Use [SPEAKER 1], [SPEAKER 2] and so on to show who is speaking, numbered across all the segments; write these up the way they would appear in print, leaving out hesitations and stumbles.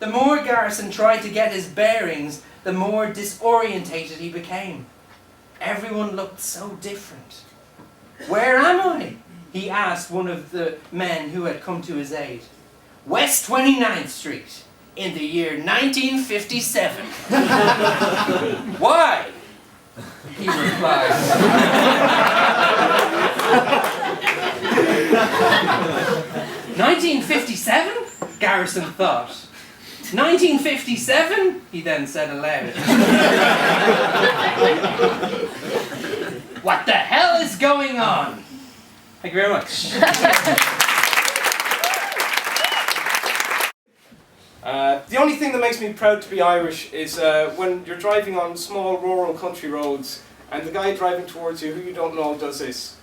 [SPEAKER 1] The more Garrison tried to get his bearings, the more disorientated he became. Everyone looked so different. "Where am I?" he asked one of the men who had come to his aid. "West 29th Street, in the year 1957. "Why?" he replied. 1957? Garrison thought. 1957? He then said aloud. "What the hell is going on?" Thank you very much.
[SPEAKER 2] The only thing that makes me proud to be Irish is when you're driving on small rural country roads and the guy driving towards you, who you don't know, does this.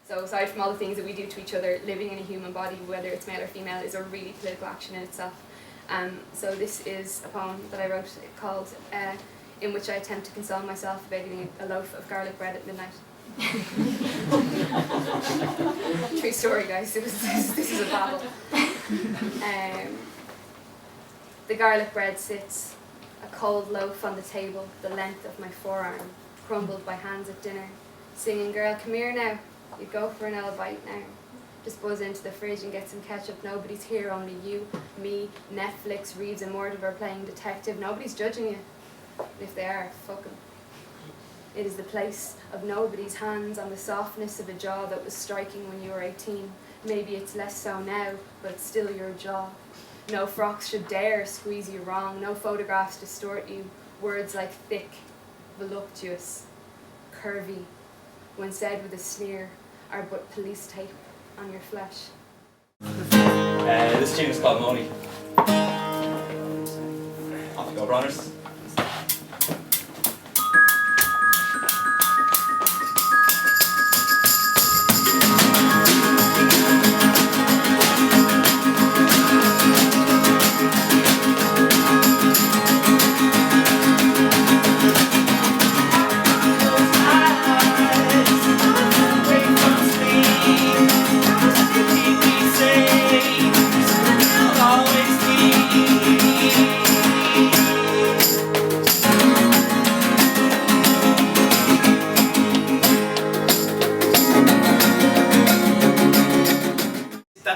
[SPEAKER 3] So aside from all the things that we do to each other, living in a human body, whether it's male or female, is a really political action in itself. So this is a poem that I wrote called In which I attempt to console myself by eating a loaf of garlic bread at midnight. True story, guys. This is a babble. The garlic bread sits, a cold loaf on the table, the length of my forearm, crumbled by hands at dinner, singing, "Girl, come here now. You go for an old bite now. Just buzz into the fridge and get some ketchup. Nobody's here, only you, me, Netflix, Reeves and Mortimer playing detective. Nobody's judging you. And if they are, fuck 'em. It is the place of nobody's hands on the softness of a jaw that was striking when you were 18. Maybe it's less so now, but it's still your jaw. No frocks should dare squeeze you wrong. No photographs distort you. Words like thick, voluptuous, curvy, when said with a sneer, are but police tape on your flesh."
[SPEAKER 4] This tune is called Money. Off you go, runners.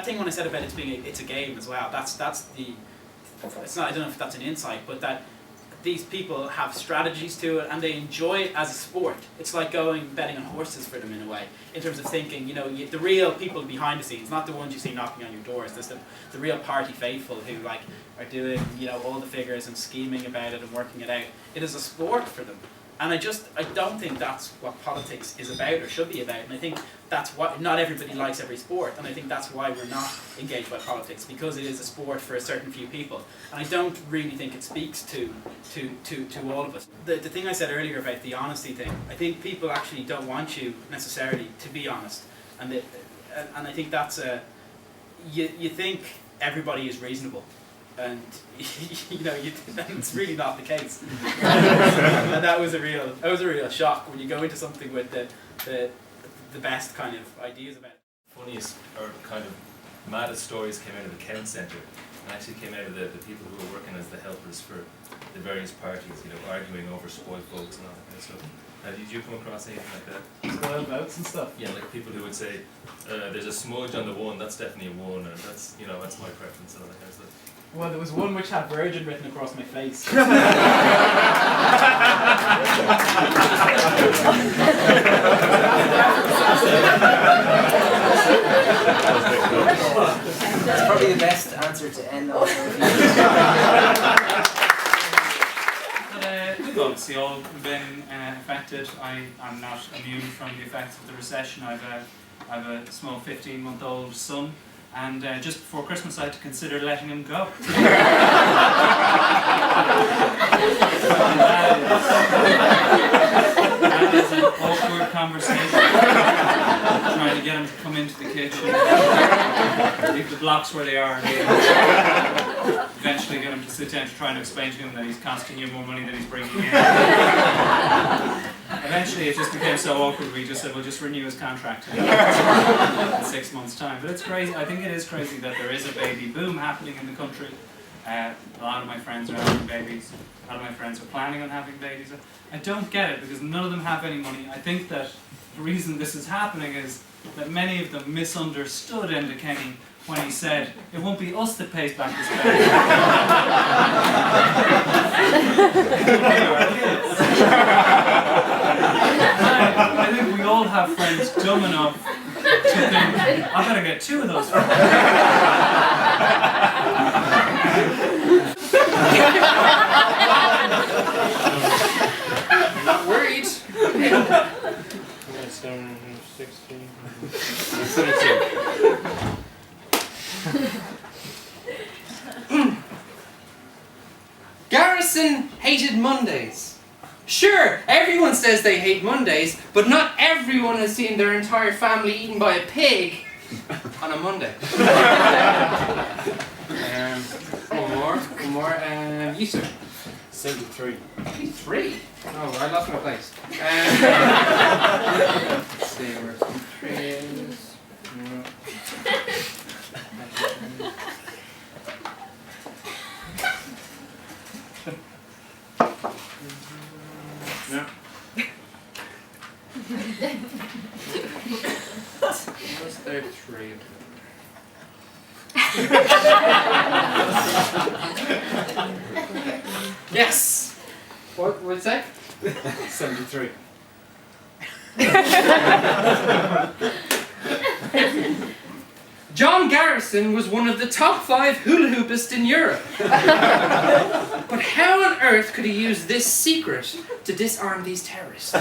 [SPEAKER 5] When I said about it's a game as well, that's the, it's not, I don't know if that's an insight, but that these people have strategies to it and they enjoy it as a sport. It's like betting on horses for them in a way, in terms of thinking, the real people behind the scenes, not the ones you see knocking on your doors. There's the real party faithful who are doing all the figures and scheming about it and working it out. It is a sport for them. And I don't think that's what politics is about or should be about. And I think that's what, not everybody likes every sport. And I think that's why we're not engaged by politics, because it is a sport for a certain few people. And I don't really think it speaks to all of us. The thing I said earlier about the honesty thing, I think people actually don't want you necessarily to be honest. And I think that's you think everybody is reasonable. And it's really not the case. And that was a real shock when you go into something with the best kind of ideas about it.
[SPEAKER 6] Funniest or kind of maddest stories came out of the Kent Centre, and actually came out of the people who were working as the helpers for the various parties, arguing over spoiled votes and all that kind of stuff. Did you come across anything like that?
[SPEAKER 5] Spoiled votes and stuff?
[SPEAKER 6] Yeah, like people who would say, there's a smudge on the one, that's definitely a one, and that's that's my preference and all that kind of stuff.
[SPEAKER 5] Well, there was one which had virgin written across my face.
[SPEAKER 1] That's probably the best answer to end on.
[SPEAKER 7] We've obviously all been affected. I am not immune from the effects of the recession. I've a small 15-month-old son. And just before Christmas I had to consider letting him go. That is an awkward conversation. Trying to get him to come into the kitchen, leave the blocks where they are, eventually get him to sit down to try and explain to him that he's costing you more money than he's bringing in. Eventually, it just became so awkward. We just said, "We'll just renew his contract in 6 months' time." But it's crazy. I think it is crazy that there is a baby boom happening in the country. A lot of my friends are having babies. A lot of my friends are planning on having babies. I don't get it because none of them have any money. I think that the reason this is happening is that many of them misunderstood Enda Kenny when he said, "It won't be us that pays back this baby." I think we all have friends dumb enough to think, "I better get 2 of those friends."
[SPEAKER 1] Not worried.
[SPEAKER 2] 16.
[SPEAKER 1] 32. Garrison hated Mondays. Sure, everyone says they hate Mondays, but not everyone has seen their entire family eaten by a pig on a Monday. One more. You sir.
[SPEAKER 2] 73.
[SPEAKER 1] 73? Oh, I lost my place. Let's see where 73 is. No. What's 33? Yes! What's that?
[SPEAKER 2] 73.
[SPEAKER 1] John Garrison was one of the top 5 hula hoopists in Europe. But how on earth could he use this secret to disarm these terrorists?